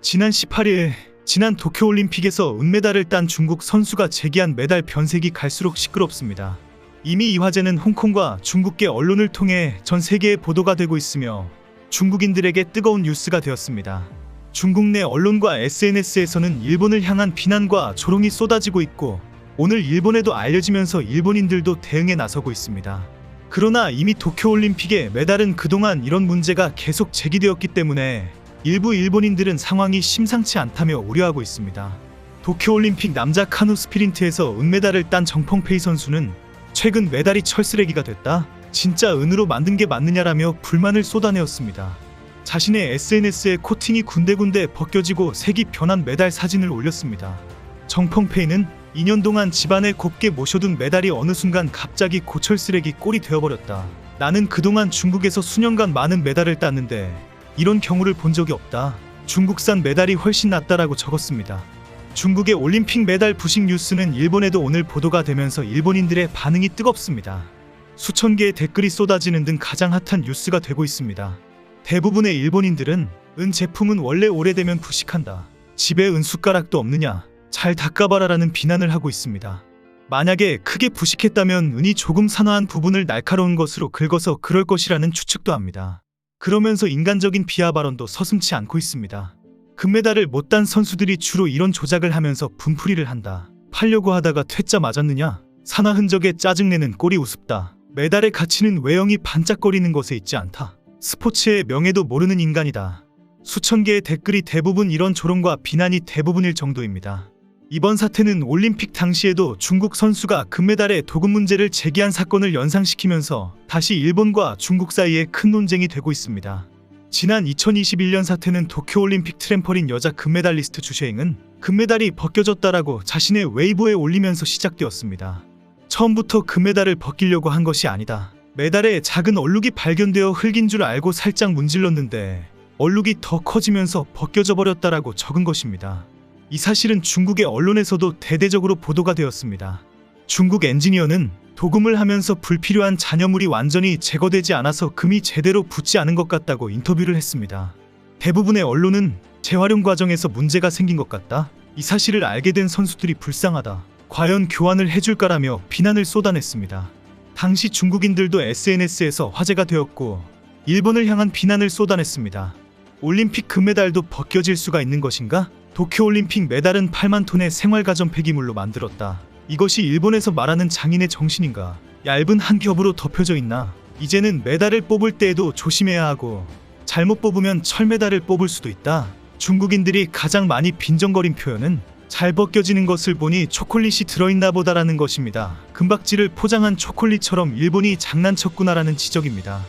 지난 18일 지난 도쿄올림픽에서 은메달을 딴 중국 선수가 제기한 메달 변색이 갈수록 시끄럽습니다. 이미 이 화제는 홍콩과 중국계 언론을 통해 전 세계에 보도가 되고 있으며 중국인들에게 뜨거운 뉴스가 되었습니다. 중국 내 언론과 SNS에서는 일본을 향한 비난과 조롱이 쏟아지고 있고 오늘 일본에도 알려지면서 일본인들도 대응에 나서고 있습니다. 그러나 이미 도쿄올림픽의 메달은 그동안 이런 문제가 계속 제기되었기 때문에 일부 일본인들은 상황이 심상치 않다며 우려하고 있습니다. 도쿄올림픽 남자 카누 스프린트에서 은메달을 딴 정펑페이 선수는 최근 메달이 철쓰레기가 됐다. 진짜 은으로 만든 게 맞느냐라며 불만을 쏟아내었습니다. 자신의 SNS에 코팅이 군데군데 벗겨지고 색이 변한 메달 사진을 올렸습니다. 정펑페이는 2년 동안 집안에 곱게 모셔둔 메달이 어느 순간 갑자기 고철쓰레기 꼴이 되어버렸다. 나는 그동안 중국에서 수년간 많은 메달을 땄는데 이런 경우를 본 적이 없다. 중국산 메달이 훨씬 낫다라고 적었습니다. 중국의 올림픽 메달 부식 뉴스는 일본에도 오늘 보도가 되면서 일본인들의 반응이 뜨겁습니다. 수천 개의 댓글이 쏟아지는 등 가장 핫한 뉴스가 되고 있습니다. 대부분의 일본인들은 은 제품은 원래 오래되면 부식한다. 집에 은 숟가락도 없느냐? 잘 닦아봐라라는 비난을 하고 있습니다. 만약에 크게 부식했다면 은이 조금 산화한 부분을 날카로운 것으로 긁어서 그럴 것이라는 추측도 합니다. 그러면서 인간적인 비하 발언도 서슴지 않고 있습니다. 금메달을 못 딴 선수들이 주로 이런 조작을 하면서 분풀이를 한다. 팔려고 하다가 퇴짜 맞았느냐? 산화 흔적에 짜증내는 꼴이 우습다. 메달의 가치는 외형이 반짝거리는 것에 있지 않다. 스포츠의 명예도 모르는 인간이다. 수천 개의 댓글이 대부분 이런 조롱과 비난이 대부분일 정도입니다. 이번 사태는 올림픽 당시에도 중국 선수가 금메달의 도금 문제를 제기한 사건을 연상시키면서 다시 일본과 중국 사이에 큰 논쟁이 되고 있습니다. 지난 2021년 사태는 도쿄올림픽 트램펄린 여자 금메달리스트 주쉐잉은 금메달이 벗겨졌다라고 자신의 웨이보에 올리면서 시작되었습니다. 처음부터 금메달을 벗기려고 한 것이 아니다. 메달에 작은 얼룩이 발견되어 흙인 줄 알고 살짝 문질렀는데 얼룩이 더 커지면서 벗겨져 버렸다라고 적은 것입니다. 이 사실은 중국의 언론에서도 대대적으로 보도가 되었습니다. 중국 엔지니어는 도금을 하면서 불필요한 잔여물이 완전히 제거되지 않아서 금이 제대로 붙지 않은 것 같다고 인터뷰를 했습니다. 대부분의 언론은 재활용 과정에서 문제가 생긴 것 같다. 이 사실을 알게 된 선수들이 불쌍하다. 과연 교환을 해줄까라며 비난을 쏟아냈습니다. 당시 중국인들도 SNS에서 화제가 되었고 일본을 향한 비난을 쏟아냈습니다. 올림픽 금메달도 벗겨질 수가 있는 것인가? 도쿄올림픽 메달은 8만 톤의 생활가전 폐기물로 만들었다. 이것이 일본에서 말하는 장인의 정신인가? 얇은 한 겹으로 덮여져 있나? 이제는 메달을 뽑을 때에도 조심해야 하고 잘못 뽑으면 철메달을 뽑을 수도 있다. 중국인들이 가장 많이 빈정거린 표현은 잘 벗겨지는 것을 보니 초콜릿이 들어있나 보다라는 것입니다. 금박지를 포장한 초콜릿처럼 일본이 장난쳤구나라는 지적입니다.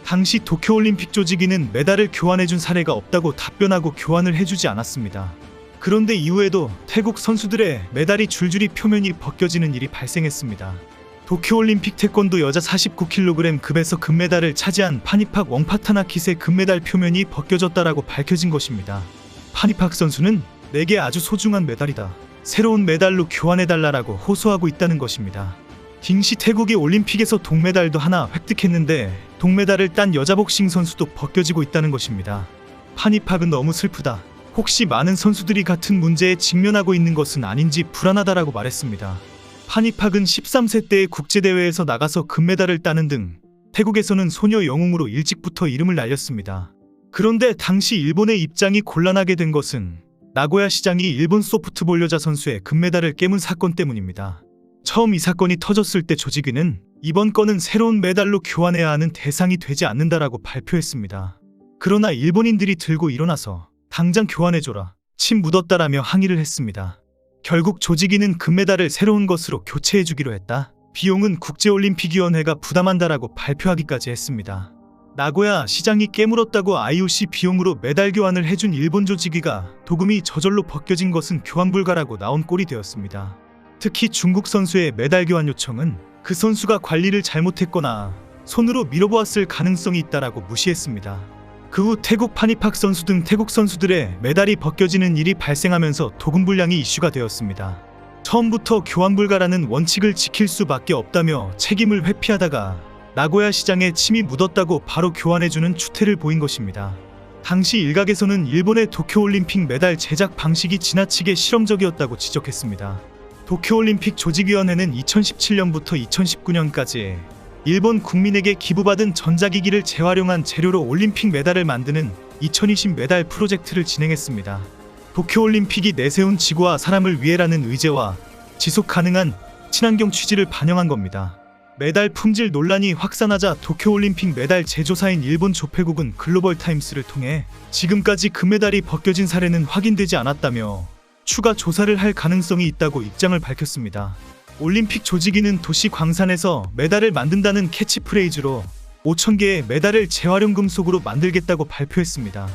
당시 도쿄올림픽 조직위는 메달을 교환해준 사례가 없다고 답변하고 교환을 해주지 않았습니다. 그런데 이후에도 태국 선수들의 메달이 줄줄이 표면이 벗겨지는 일이 발생했습니다. 도쿄올림픽 태권도 여자 49kg 급에서 금메달을 차지한 파니팍 웡파타나킷의 금메달 표면이 벗겨졌다라고 밝혀진 것입니다. 파니팍 선수는 내게 아주 소중한 메달이다. 새로운 메달로 교환해달라고 호소하고 있다는 것입니다. 딩시 태국이 올림픽에서 동메달도 하나 획득했는데 동메달을 딴 여자 복싱 선수도 벗겨지고 있다는 것입니다. 파니팍은 너무 슬프다. 혹시 많은 선수들이 같은 문제에 직면하고 있는 것은 아닌지 불안하다라고 말했습니다. 파니팍은 13세 때의 국제대회에서 나가서 금메달을 따는 등 태국에서는 소녀 영웅으로 일찍부터 이름을 날렸습니다. 그런데 당시 일본의 입장이 곤란하게 된 것은 나고야 시장이 일본 소프트볼 여자 선수의 금메달을 깨문 사건 때문입니다. 처음 이 사건이 터졌을 때 조직위는 이번 건은 새로운 메달로 교환해야 하는 대상이 되지 않는다라고 발표했습니다. 그러나 일본인들이 들고 일어나서 당장 교환해줘라, 침 묻었다라며 항의를 했습니다. 결국 조직위는 금메달을 새로운 것으로 교체해주기로 했다. 비용은 국제올림픽위원회가 부담한다라고 발표하기까지 했습니다. 나고야 시장이 깨물었다고 IOC 비용으로 메달 교환을 해준 일본 조직위가 도금이 저절로 벗겨진 것은 교환 불가라고 나온 꼴이 되었습니다. 특히 중국 선수의 메달 교환 요청은 그 선수가 관리를 잘못했거나 손으로 밀어보았을 가능성이 있다라고 무시했습니다. 그 후 태국 파니팍 선수 등 태국 선수들의 메달이 벗겨지는 일이 발생하면서 도금 불량이 이슈가 되었습니다. 처음부터 교환 불가라는 원칙을 지킬 수밖에 없다며 책임을 회피하다가 나고야 시장에 침이 묻었다고 바로 교환해주는 추태를 보인 것입니다. 당시 일각에서는 일본의 도쿄올림픽 메달 제작 방식이 지나치게 실험적이었다고 지적했습니다. 도쿄올림픽 조직위원회는 2017년부터 2019년까지 일본 국민에게 기부받은 전자기기를 재활용한 재료로 올림픽 메달을 만드는 2020 메달 프로젝트를 진행했습니다. 도쿄올림픽이 내세운 지구와 사람을 위해라는 의제와 지속 가능한 친환경 취지를 반영한 겁니다. 메달 품질 논란이 확산하자 도쿄올림픽 메달 제조사인 일본 조폐국은 글로벌타임스를 통해 지금까지 금메달이 벗겨진 사례는 확인되지 않았다며 추가 조사를 할 가능성이 있다고 입장을 밝혔습니다. 올림픽 조직위는 도시 광산에서 메달을 만든다는 캐치프레이즈로 5,000개의 메달을 재활용 금속으로 만들겠다고 발표했습니다.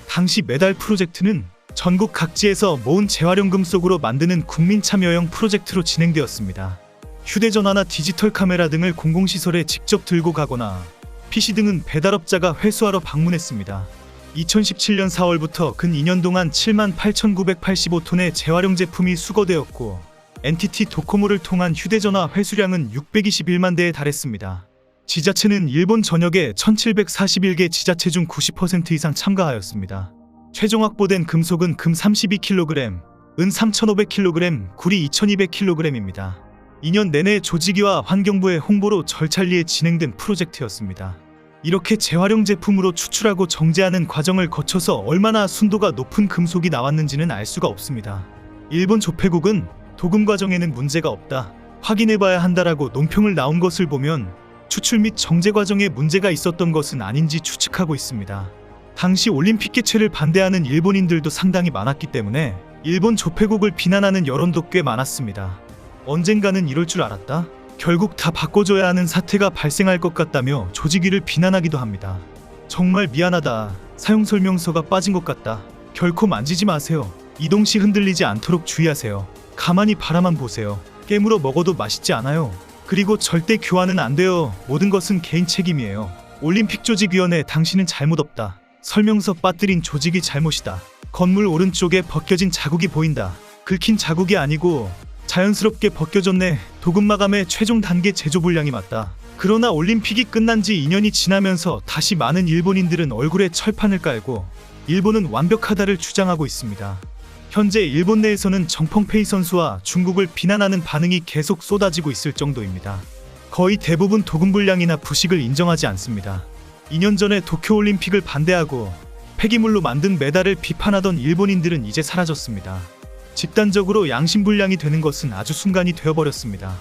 당시 메달 프로젝트는 전국 각지에서 모은 재활용 금속으로 만드는 국민 참여형 프로젝트로 진행되었습니다. 휴대전화나 디지털 카메라 등을 공공시설에 직접 들고 가거나 PC 등은 배달업자가 회수하러 방문했습니다. 2017년 4월부터 근 2년 동안 78,985톤의 재활용 제품이 수거되었고 NTT 도코모를 통한 휴대전화 회수량은 621만 대에 달했습니다. 지자체는 일본 전역에 1,741개 지자체 중 90% 이상 참가하였습니다. 최종 확보된 금속은 금 32kg, 은 3,500kg, 구리 2,200kg입니다. 2년 내내 조직위와 환경부의 홍보로 절찰리에 진행된 프로젝트였습니다. 이렇게 재활용 제품으로 추출하고 정제하는 과정을 거쳐서 얼마나 순도가 높은 금속이 나왔는지는 알 수가 없습니다. 일본 조폐국은 도금 과정에는 문제가 없다, 확인해봐야 한다라고 논평을 나온 것을 보면 추출 및 정제 과정에 문제가 있었던 것은 아닌지 추측하고 있습니다. 당시 올림픽 개최를 반대하는 일본인들도 상당히 많았기 때문에 일본 조폐국을 비난하는 여론도 꽤 많았습니다. 언젠가는 이럴 줄 알았다, 결국 다 바꿔줘야 하는 사태가 발생할 것 같다며 조직위를 비난하기도 합니다. 정말 미안하다, 사용설명서가 빠진 것 같다, 결코 만지지 마세요, 이동 시 흔들리지 않도록 주의하세요, 가만히 바라만 보세요, 깨물어 먹어도 맛있지 않아요, 그리고 절대 교환은 안 돼요, 모든 것은 개인 책임이에요, 올림픽 조직위원회 당신은 잘못 없다, 설명서 빠뜨린 조직이 잘못이다, 건물 오른쪽에 벗겨진 자국이 보인다, 긁힌 자국이 아니고 자연스럽게 벗겨졌네, 도금 마감의 최종 단계 제조 분량이 맞다. 그러나 올림픽이 끝난 지 2년이 지나면서 다시 많은 일본인들은 얼굴에 철판을 깔고 일본은 완벽하다를 주장하고 있습니다. 현재 일본 내에서는 정펑페이 선수와 중국을 비난하는 반응이 계속 쏟아지고 있을 정도입니다. 거의 대부분 도금 분량이나 부식을 인정하지 않습니다. 2년 전에 도쿄올림픽을 반대하고 폐기물로 만든 메달을 비판하던 일본인들은 이제 사라졌습니다. 집단적으로 양심불량이 되는 것은 아주 순간이 되어버렸습니다.